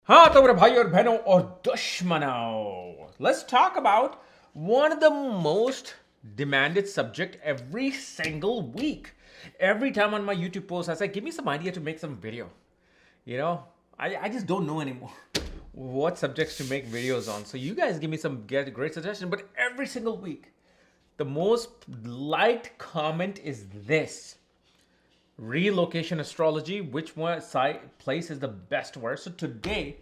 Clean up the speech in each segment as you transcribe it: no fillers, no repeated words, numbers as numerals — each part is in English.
हाँ तो मेरे भाई और बहनों और दुश्मनों, let's talk about one of the most demanded subject every single week. Every time on my YouTube post, I say, give me some idea to make some video. You know, I just don't know anymore what subjects to make videos on. So you guys give me some great suggestions. But every single week, the most liked comment is this: relocation astrology, which one side place is the best word. So today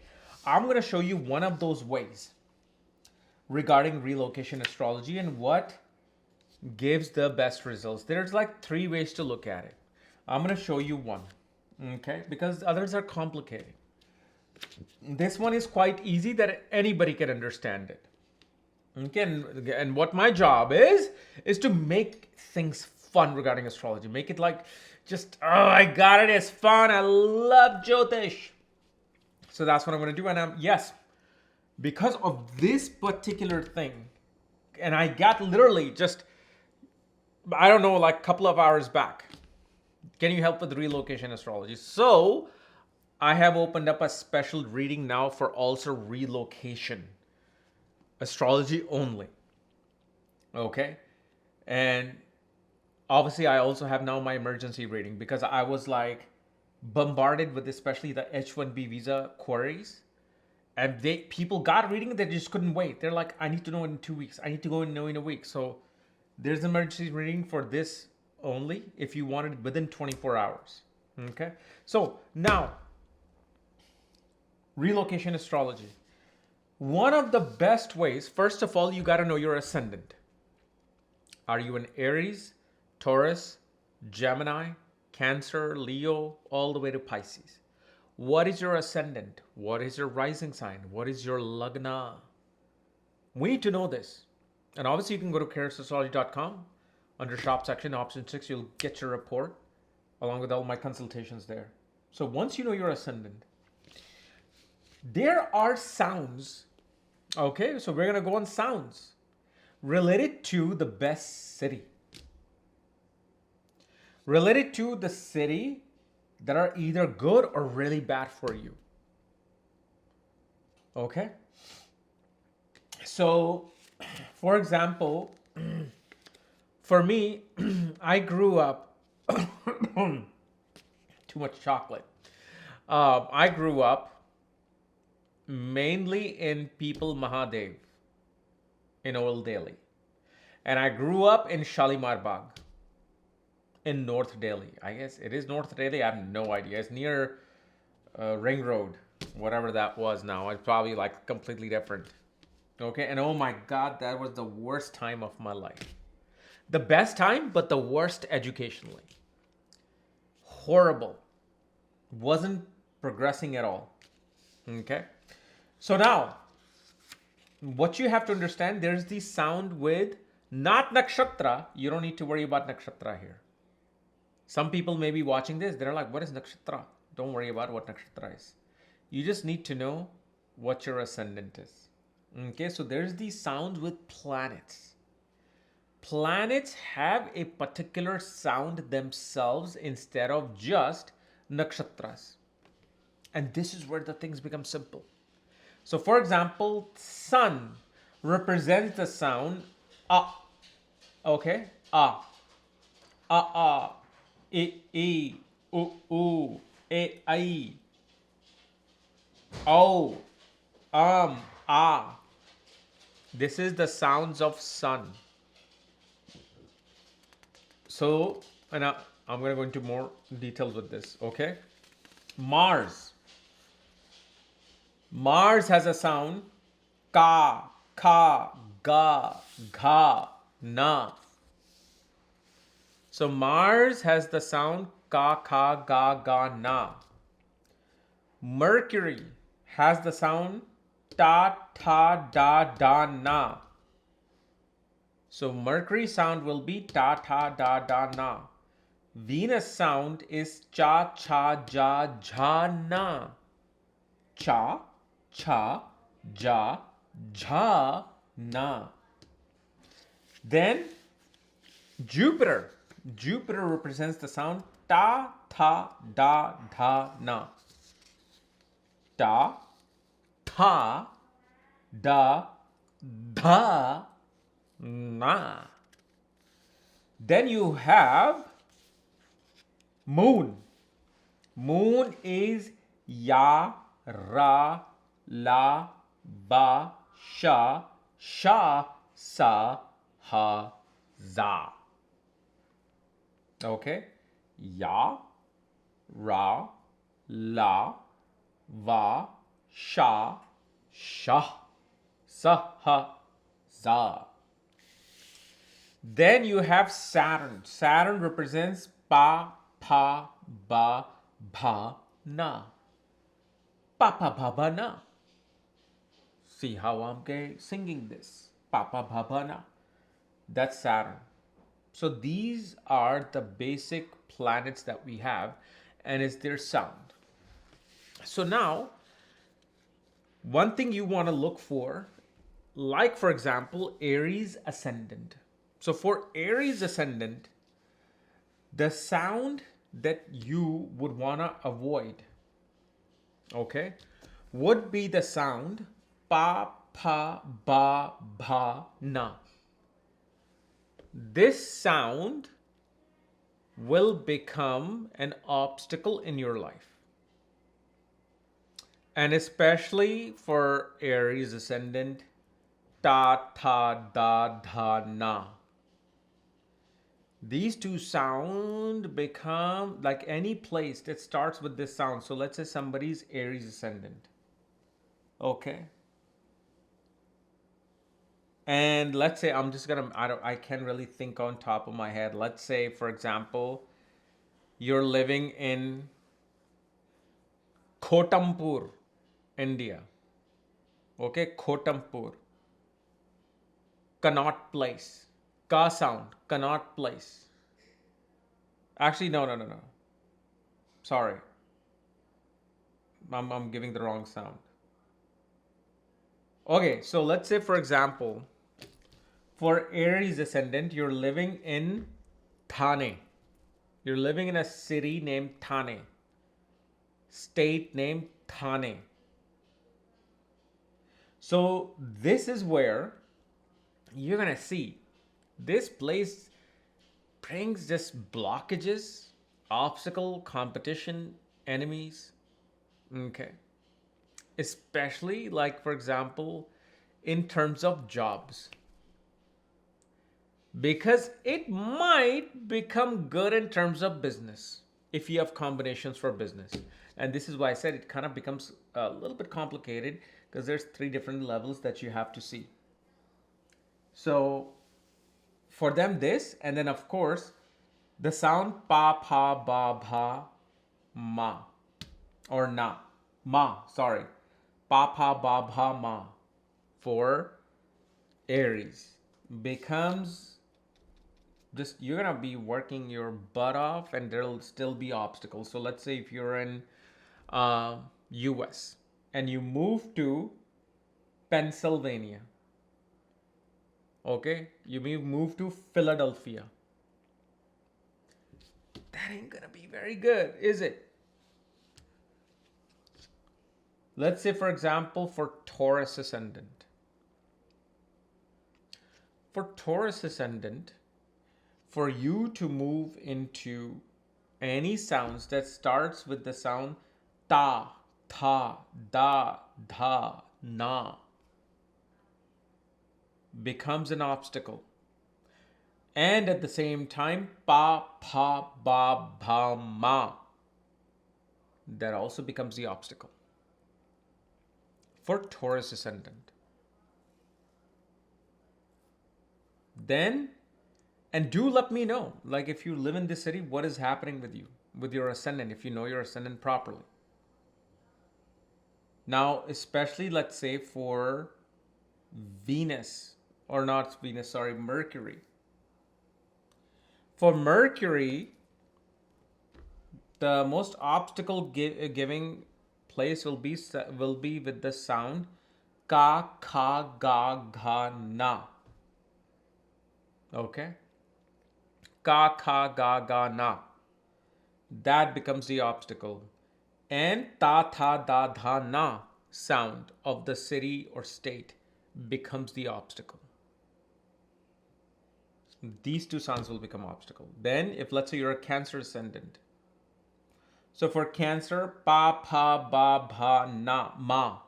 I'm going to show you one of those ways regarding relocation astrology and what gives the best results. There's like three ways to look at it. I'm going to show you one, okay, because others are complicated. This one is quite easy that anybody can understand it. Okay, and what my job is to make things fun regarding astrology. Make it like just, oh, I got it. It's fun. I love Jyotish. So that's what I'm gonna do. And yes, because of this particular thing, and I got literally just, I don't know, like a couple of hours back. Can you help with relocation astrology? So I have opened up a special reading now for also relocation astrology only. Okay. And obviously, I also have now my emergency reading because I was like bombarded with especially the H-1B visa queries. And people got reading, they just couldn't wait. They're like, I need to know in 2 weeks. I need to go and know in a week. So there's an emergency reading for this only if you want it within 24 hours. Okay. So now, relocation astrology. One of the best ways, first of all, you got to know your ascendant. Are you an Aries, Taurus, Gemini, Cancer, Leo, all the way to Pisces? What is your ascendant? What is your rising sign? What is your lagna? We need to know this. And obviously, you can go to chaosastrology.com. Under shop section, option 6, you'll get your report along with all my consultations there. So once you know your ascendant, there are sounds. Okay, so we're going to go on sounds related to the best city. Related to the city that are either good or really bad for you. Okay? So, for example, for me, I grew up, too much chocolate. I grew up mainly in People Mahadev in Old Delhi. And I grew up in Shalimar Bagh in North Delhi. I guess it is North Delhi. I have no idea. It's near Ring Road, whatever that was now. It's probably like completely different. Okay, and oh my God, that was the worst time of my life. The best time, but the worst educationally. Horrible. Wasn't progressing at all. Okay, so now, what you have to understand, there's the sound with not nakshatra. You don't need to worry about nakshatra here. Some people may be watching this. They're like, what is nakshatra? Don't worry about what nakshatra is. You just need to know what your ascendant is. Okay, so there's these sounds with planets. Planets have a particular sound themselves instead of just nakshatras. And this is where the things become simple. So for example, sun represents the sound ah. Okay? Ah. Ah ah. E, u, e, I, o, ah. This is the sounds of sun. So, and I'm going to go into more details with this, okay? Mars. Mars has a sound ka, ga, gha, na. So Mars has the sound ka, ga, na. Mercury has the sound ta, da, na. So Mercury sound will be ta, da, na. Venus sound is cha, ja, na. Cha, ja, na. Then Jupiter. Jupiter represents the sound ta, da, na. Ta, tha, da, dha, na. Then you have moon. Moon is ya, ra, la, ba, sha, sha, sa, ha, za. Okay? Ya, ra, la, va, sha, sha, sa, ha, za. Then you have Saturn. Saturn represents pa, pa, ba, bha, na. Pa, pa, ba, ba, na. See how I'm singing this. Pa, pa, ba, ba, na. That's Saturn. So these are the basic planets that we have, and it's their sound. So now, one thing you want to look for, like for example, Aries ascendant. So for Aries ascendant, the sound that you would want to avoid, okay, would be the sound pa, pa, ba, bha, na. This sound will become an obstacle in your life. And especially for Aries ascendant, ta, tha, da, dha, na. These two sound become like any place that starts with this sound. So let's say somebody's Aries ascendant. Okay. And let's say I can't really think on top of my head. Let's say, for example, you're living in Khotampur, India. Okay, Khotampur. Cannot place. Ka sound, cannot place. Actually, no. Sorry. I'm giving the wrong sound. Okay, so let's say, for example, for Aries ascendant, you're living in Thane. You're living in a city named Thane. State named Thane. So this is where you're going to see this place brings just blockages, obstacle, competition, enemies. Okay. Especially, like, for example, in terms of jobs. Because it might become good in terms of business if you have combinations for business. And this is why I said it kind of becomes a little bit complicated because there's 3 different levels that you have to see. So for them, this, and then of course, the sound pa, pa, ba, bha, ma, or na, ma, sorry, pa, pa, ba, bha, ma, for Aries becomes just, you're gonna be working your butt off and there'll still be obstacles. So let's say if you're in US and you move to Pennsylvania, okay, you may move to Philadelphia, that ain't gonna be very good, is it? Let's say, for example, for Taurus ascendant. For Taurus ascendant, for you to move into any sounds that starts with the sound ta, tha, da, dha, na, becomes an obstacle. And at the same time, pa, pa, ba, bha, ma, that also becomes the obstacle for Taurus ascendant. Then, and do let me know, like if you live in this city, what is happening with you, with your ascendant, if you know your ascendant properly. Now, especially let's say for Venus, or not Venus, sorry, Mercury. For Mercury, the most obstacle giving place will be with the sound ka, kha, ga, gha, na. Okay? Ka, kha, ga, ga, na. That becomes the obstacle. And ta, tha, da, dha, na. sound of the city or state becomes the obstacle. These two sounds will become obstacle. Then if let's say you're a Cancer ascendant. So for Cancer, pa, pa, ba, bha, na, ma.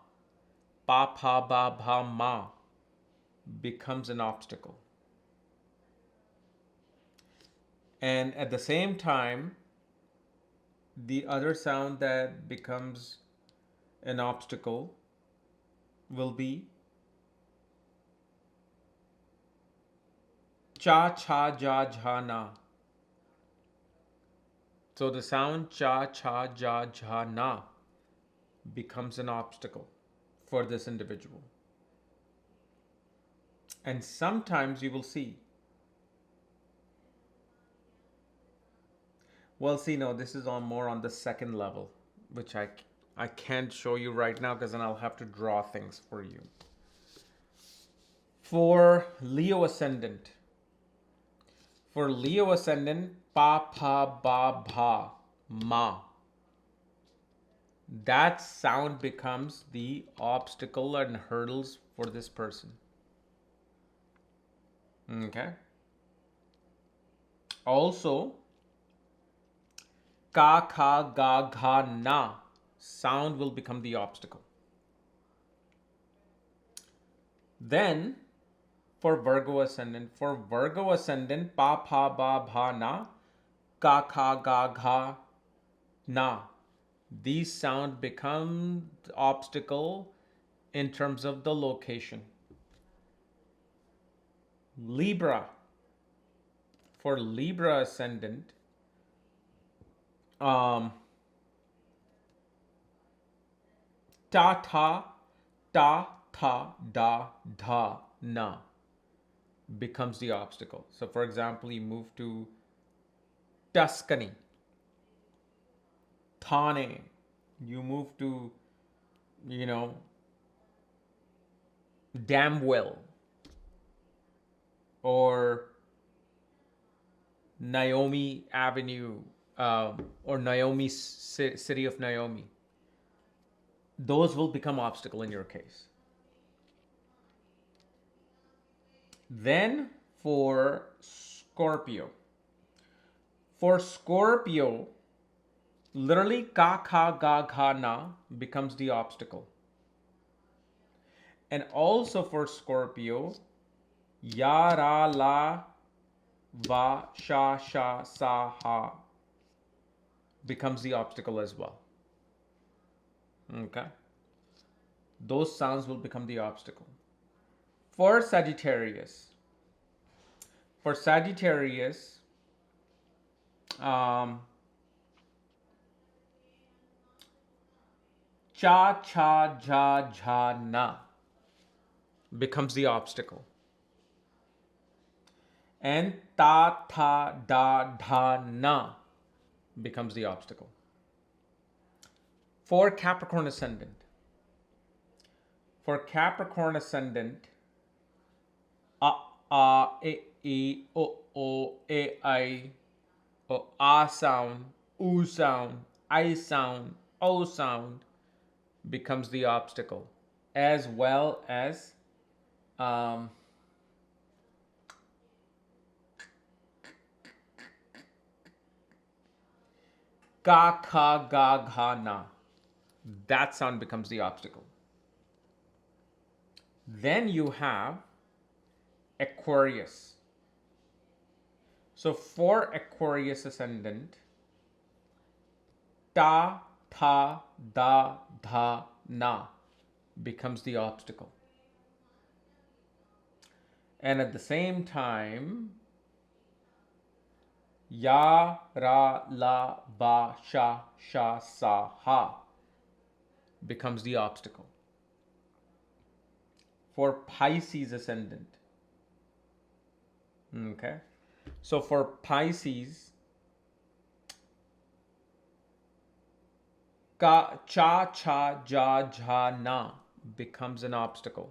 Pa, pa, ba, bha, ma becomes an obstacle. And at the same time, the other sound that becomes an obstacle will be cha, cha, ja, jha, na. So the sound cha, cha, ja, jha, na becomes an obstacle for this individual. And sometimes you will see, well, see, no, this is more on the second level, which I can't show you right now because then I'll have to draw things for you. For Leo ascendant, pa, pa, ba, bha, ma. That sound becomes the obstacle and hurdles for this person. Okay. Also, ka, kha, ga, gha, na sound will become the obstacle. Then for Virgo ascendant, pa, pa, ba, bha, na, ka, kha, ga, gha, na. These sound become the obstacle in terms of the location. Libra. For Libra ascendant, ta, ta, ta, ta, da, dha, na becomes the obstacle. So for example, you move to Tuscany, Thane, you move to, Damwell, or Naomi Avenue, or Naomi, city of Naomi. Those will become obstacle in your case. Then for Scorpio. For Scorpio, literally ka, kha, ga, gha, na becomes the obstacle. And also for Scorpio, ya, ra, la, va, sha, sha, sa, ha becomes the obstacle as well. Okay. Those sounds will become the obstacle. For Sagittarius, cha, cha, ja, jha, na becomes the obstacle. And ta, tha, da, dha, na becomes the obstacle. For Capricorn ascendant, a, e, o, e, I, o, a sound, u sound, I sound, o sound becomes the obstacle, as well as ka, kha, ga, gha, na. That sound becomes the obstacle. Then you have Aquarius. So for Aquarius ascendant, ta, tha, da, dha, na becomes the obstacle. And at the same time, ya, ra, la, va, sha, sha, sa, ha becomes the obstacle. For Pisces ascendant, okay, so for Pisces, ka, cha, cha, ja, jha, na becomes an obstacle.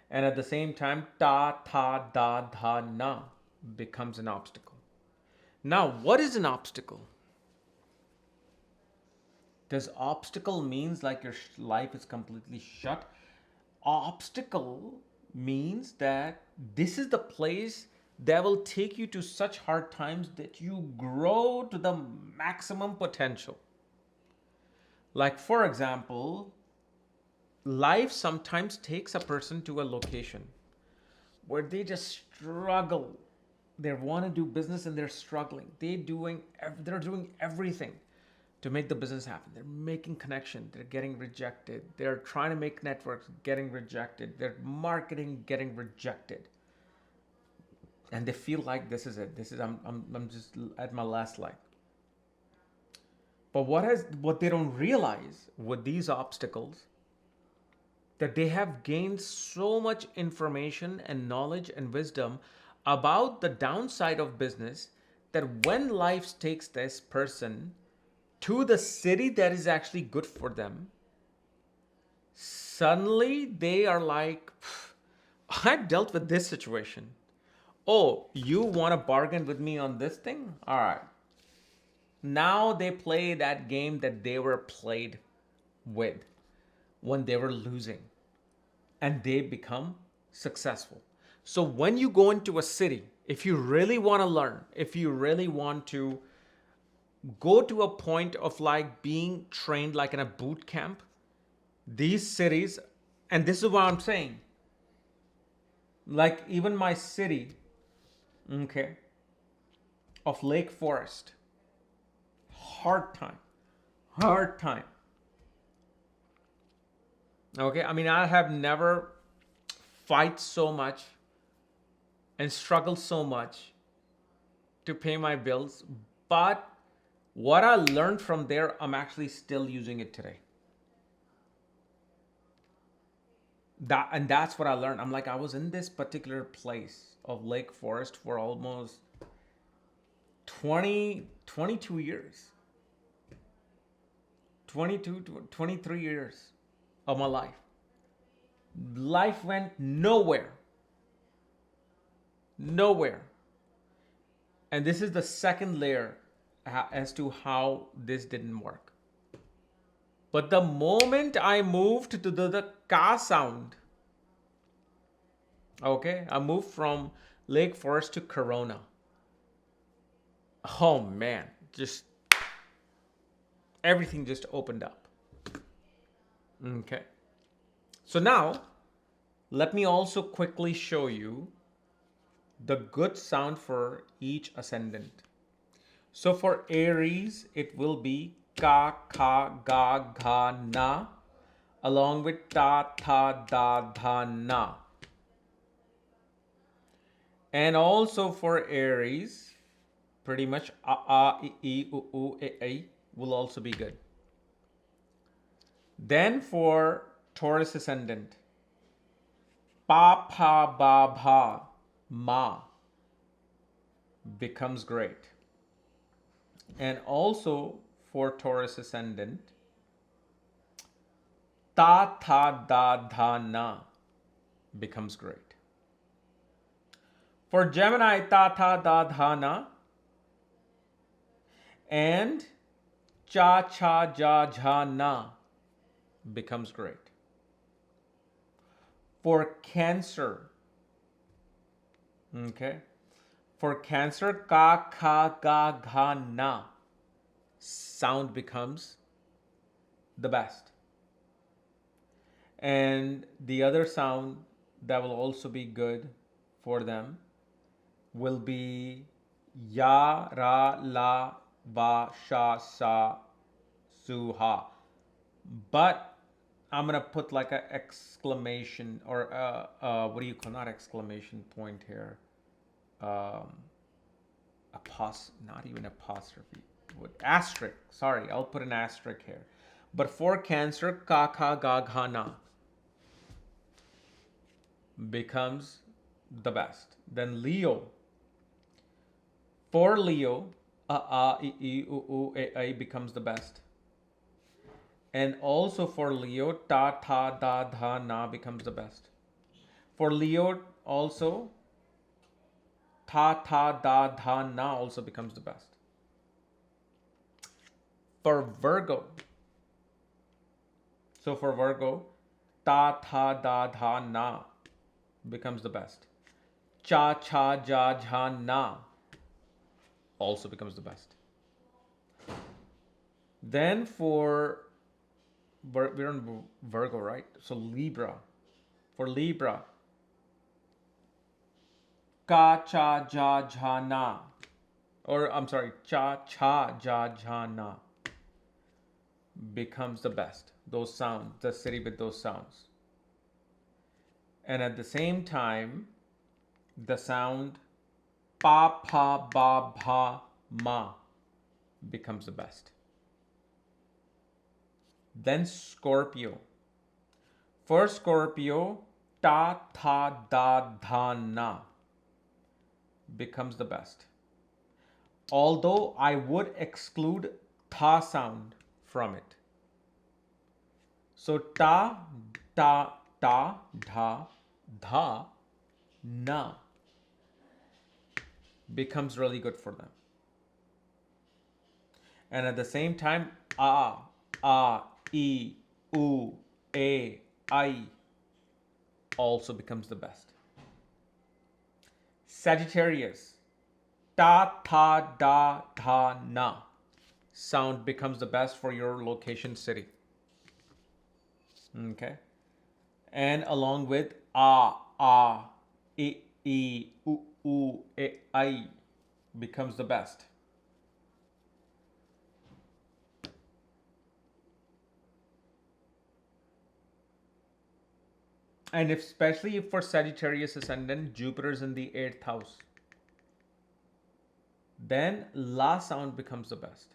And at the same time, ta, tha, da, dha, na becomes an obstacle. Now, what is an obstacle? Does obstacle means like your life is completely shut? Obstacle means that this is the place that will take you to such hard times that you grow to the maximum potential. Like, for example, life sometimes takes a person to a location where they just struggle. They want to do business and they're struggling. They're doing everything to make the business happen. They're making connection. They're getting rejected. They're trying to make networks, getting rejected. They're marketing, getting rejected. And they feel like this is it. I'm just at my last leg. But what they don't realize with these obstacles, that they have gained so much information and knowledge and wisdom about the downside of business, that when life takes this person to the city that is actually good for them, suddenly they are like, I've dealt with this situation. Oh, you want to bargain with me on this thing? All right. Now they play that game that they were played with when they were losing, and they become successful. So when you go into a city, if you really want to learn, if you really want to go to a point of like being trained like in a boot camp, these cities, and this is what I'm saying, like even my city, okay, of Lake Forest, hard time. Okay, I mean, I have never fight so much and struggled so much to pay my bills, but what I learned from there, I'm actually still using it today. That's what I learned. I'm like, I was in this particular place of Lake Forest for almost 22 years. 23 years of my life. Life went nowhere. Nowhere. And this is the second layer as to how this didn't work. But the moment I moved to the Ka sound, okay, I moved from Lake Forest to Corona. Oh man, just everything just opened up. Okay. So now, let me also quickly show you the good sound for each ascendant. So for Aries, it will be Ka, Ka, Ga, Gha, Na, along with Ta, Tha, Da, Dha, Na. And also for Aries, pretty much A, I, U, E will also be good. Then for Taurus ascendant, Pa, Pa, Ba, Bha, Ma becomes great. And also for Taurus ascendant, Ta, Tha, Da, Dha, Na becomes great. For Gemini, Ta, Tha, Da, Dha, Na and Cha, Cha, Ja, Jha, Na becomes great. For Cancer, okay, for Cancer, Ka, Kha, Ga, Gha, Na sound becomes the best. And the other sound that will also be good for them will be Ya, Ra, La, Ba, Sha, Sa, Su, Ha. But I'm gonna put like an exclamation or what do you call, not exclamation point here, not even apostrophe, what, asterisk. Sorry, I'll put an asterisk here. But for Cancer, Ka, Kha, Ga, Gha, Na becomes the best. Then Leo. For Leo, A, I, U, A becomes the best. And also for Leo, Ta, Tha, Da, Dha, Na becomes the best. For Leo also, Ta, Tha, Da, Dha, Na also becomes the best. For Virgo, So for Virgo, ta, tha, da, dha, na becomes the best. Cha, cha, ja, jha, na also becomes the best. Then we're on Virgo, right? So Libra. For Libra, ka, cha, ja, jha, na. Or I'm sorry, cha, cha, ja, jha, na becomes the best. Those sounds, the city with those sounds. And at the same time, the sound pa, pa, ba, bha, ma becomes the best. Then Scorpio. For Scorpio, ta, tha, da, dha, na becomes the best. Although I would exclude tha sound from it. So ta, ta, ta, dha, dha, na becomes really good for them. And at the same time, a, e, u, a, I also becomes the best. Sagittarius, ta, tha, da, dha, na sound becomes the best for your location city. Okay. And along with a, e, u, a, I becomes the best. And especially for Sagittarius ascendant, Jupiter's in the 8th house. Then la sound becomes the best.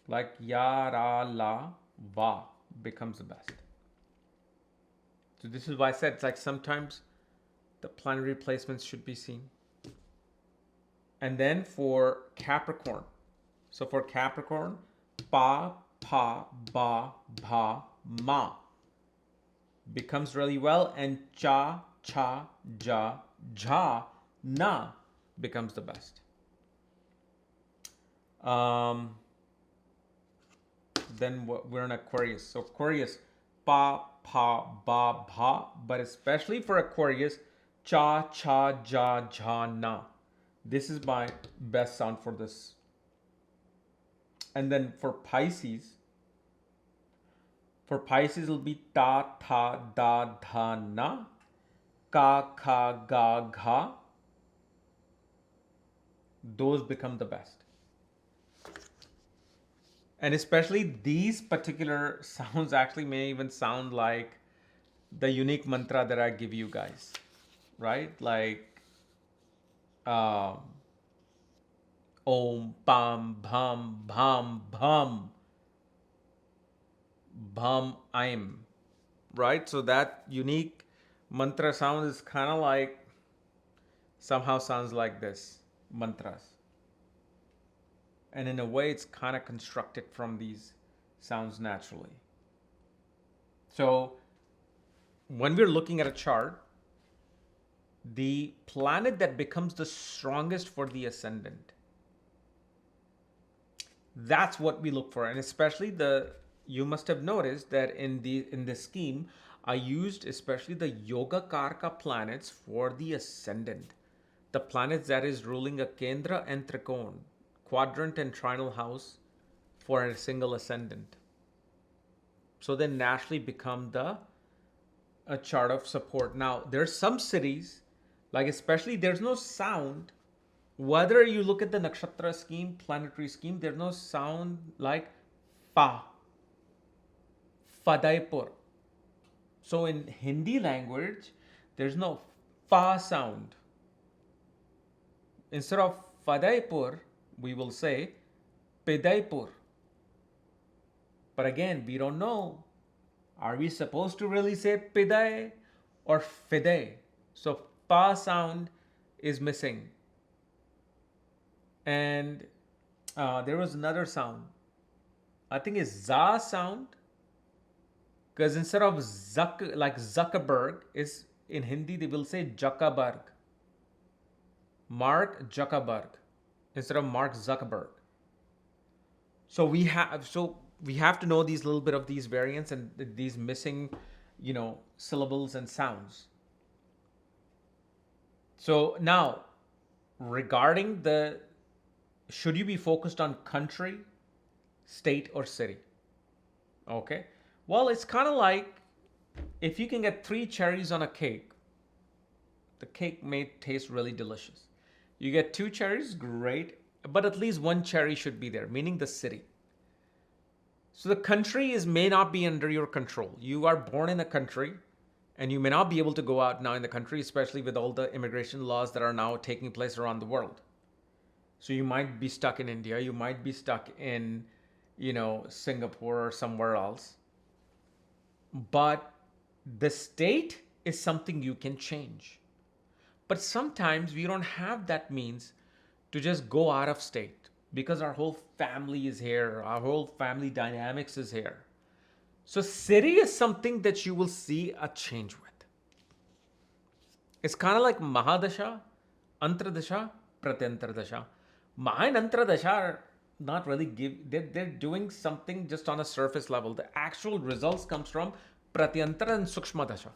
Like ya, ra, la, va becomes the best. So this is why I said it's like sometimes the planetary placements should be seen. And then for Capricorn. So for Capricorn, pa, pa, ba, bha, ma becomes really well, and cha, cha, ja, jha, na becomes the best. Then we're in Aquarius. So Aquarius, pa, pa, ba, bha, but especially for Aquarius, cha, cha, ja, jha, na. This is my best sound for this. And then for Pisces it'll be ta, tha, da, dha, na, ka, kha, ga, gha. Those become the best. And especially these particular sounds actually may even sound like the unique mantra that I give you guys, right? Like Om, Pam, Bham, Bham, Bham, Bham, Aim, right? So that unique mantra sound is kind of like, somehow sounds like this, mantras. And in a way, it's kind of constructed from these sounds naturally. So when we're looking at a chart, the planet that becomes the strongest for the ascendant, that's what we look for. And especially you must have noticed that in the scheme, I used especially the Yoga Karka planets for the ascendant. The planets that is ruling a Kendra and Trikon, quadrant and trinal house for a single ascendant. So they naturally become a chart of support. Now, there's some cities, like especially there's no sound. Whether you look at the nakshatra scheme, planetary scheme, there's no sound like fa, Fadaipur. So in Hindi language, there's no fa sound. Instead of Fadaipur, we will say Pedaipur. But again, we don't know. Are we supposed to really say Pidai or Fidai? So pa sound is missing. And there was another sound. I think it's za sound. Because instead of like Zuckerberg, is in Hindi they will say Zuckerberg. Mark Zuckerberg instead of Mark Zuckerberg. So we have to know these little bit of these variants and these missing, syllables and sounds. So now, regarding the should you be focused on country, state, or city? Okay. Well, it's kind of like if you can get three cherries on a cake, the cake may taste really delicious. You get two cherries, great, but at least one cherry should be there, meaning the city. So the country may not be under your control. You are born in a country and you may not be able to go out now in the country, especially with all the immigration laws that are now taking place around the world. So you might be stuck in India, you might be stuck in, Singapore or somewhere else. But the state is something you can change. But sometimes we don't have that means to just go out of state because our whole family is here, our whole family dynamics is here. So city is something that you will see a change with. It's kind of like Mahadasha, Antradasha, Pratyantradasha. Maha and Antradasha are not really they're doing something just on a surface level. The actual results comes from Pratyantara and Sukshma Dasha.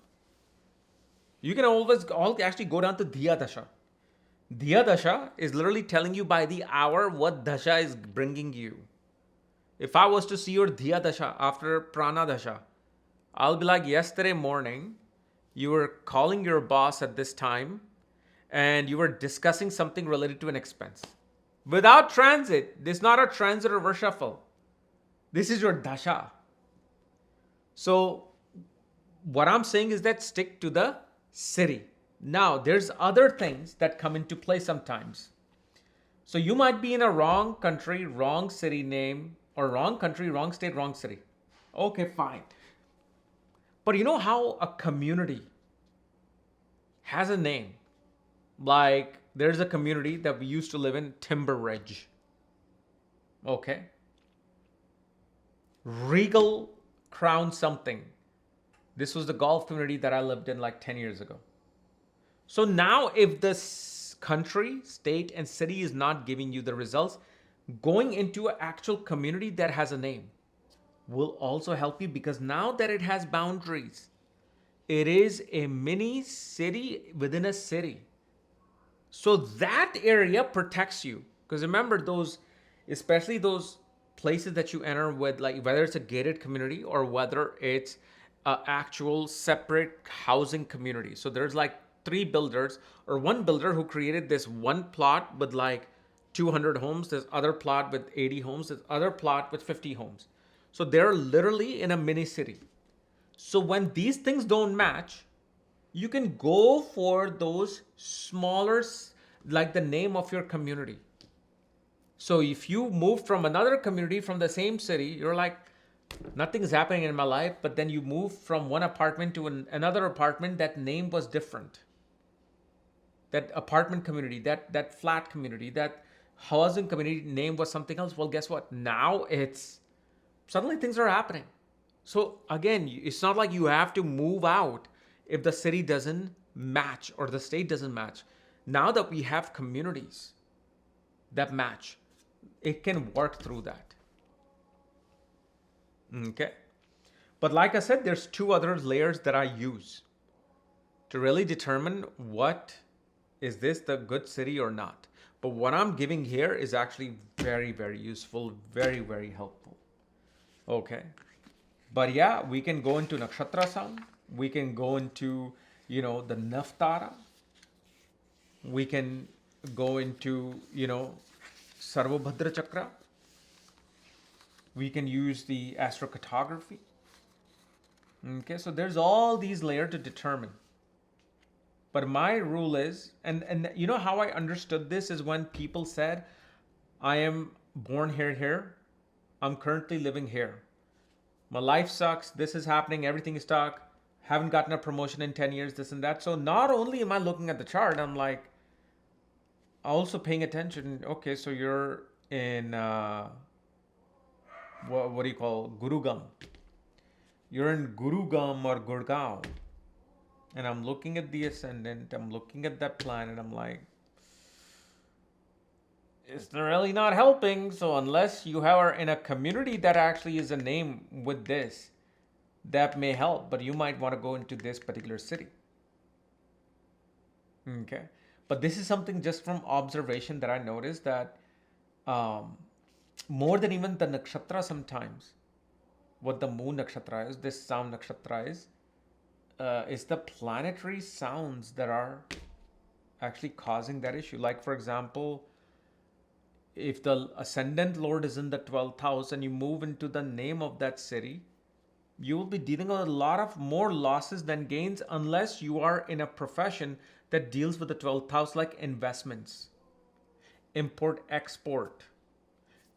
You can actually go down to Dhiya Dasha. Dhiya Dasha is literally telling you by the hour what Dasha is bringing you. If I was to see your Dhiya Dasha after Prana Dasha, I'll be like, yesterday morning, you were calling your boss at this time and you were discussing something related to an expense. Without transit, this is not a transit or shuffle. This is your Dasha. So, what I'm saying is that stick to the city. Now, there's other things that come into play sometimes. So you might be in a wrong country, wrong city name, or wrong country, wrong state, wrong city. Okay, fine. But you know how a community has a name? Like there's a community that we used to live in, Timber Ridge. Okay. Regal Crown something. This was the golf community that I lived in like 10 years ago. So now if the country, state, and city is not giving you the results, going into an actual community that has a name will also help you, because now that it has boundaries, it is a mini city within a city. So that area protects you. Because remember those, especially those places that you enter with, like whether it's a gated community or whether it's an actual separate housing community. So there's like 3 builders or one builder who created this one plot with like 200 homes, this other plot with 80 homes, this other plot with 50 homes. So they're literally in a mini city. So when these things don't match, you can go for those smaller, like the name of your community. So if you move from another community from the same city, you're like, nothing's happening in my life, but then you move from one apartment to another apartment, that name was different. That apartment community, that flat community, that housing community name was something else. Well, guess what? Now it's suddenly things are happening. So again, it's not like you have to move out if the city doesn't match or the state doesn't match. Now that we have communities that match, it can work through that. Okay. But like I said, there's 2 other layers that I use to really determine what is this the good city or not. But what I'm giving here is actually very, very useful, very, very helpful. Okay. But yeah, we can go into Nakshatra sound. We can go into, the Naftara. We can go into, Sarvabhadra Chakra. We can use the astrocartography. Okay, so there's all these layers to determine. But my rule is, and you know how I understood this is when people said, I am born here. I'm currently living here. My life sucks. This is happening. Everything is stuck. Haven't gotten a promotion in 10 years, this and that. So not only am I looking at the chart, I'm like also paying attention. Okay, so you're in, what do you call, Gurugam. You're in Gurugam or Gurgaon. And I'm looking at the ascendant, I'm looking at that planet, I'm like, it's really not helping. So unless you are in a community that actually is a name with this, that may help, but you might want to go into this particular city. Okay. But this is something just from observation that I noticed that um, more than even the nakshatra sometimes, what the moon nakshatra is, this sound nakshatra is the planetary sounds that are actually causing that issue. Like, for example, if the ascendant lord is in the 12th house and you move into the name of that city, you will be dealing with a lot of more losses than gains unless you are in a profession that deals with the 12th house, like investments, import export,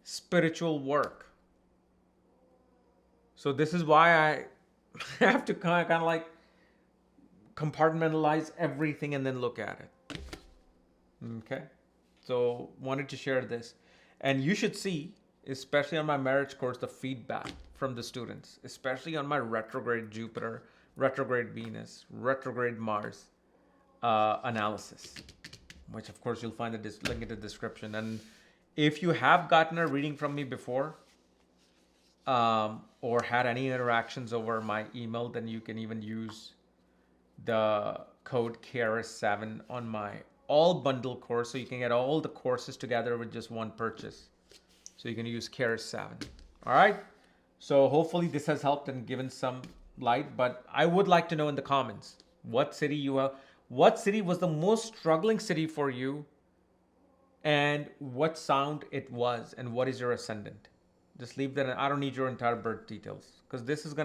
spiritual work. So this is why I have to kind of like compartmentalize everything and then look at it. Okay. So wanted to share this. And you should see, especially on my marriage course, the feedback from the students, especially on my retrograde Jupiter, retrograde Venus, retrograde Mars analysis, which of course you'll find the link in the description. And if you have gotten a reading from me before, or had any interactions over my email, then you can even use the code KRS7 on my all bundle course, so you can get all the courses together with just one purchase. So you can use KRS7. All right. So hopefully this has helped and given some light. But I would like to know in the comments what city you have, what city was the most struggling city for you, and what sound it was, and what is your ascendant. Just leave that. I don't need your entire birth details because this is gonna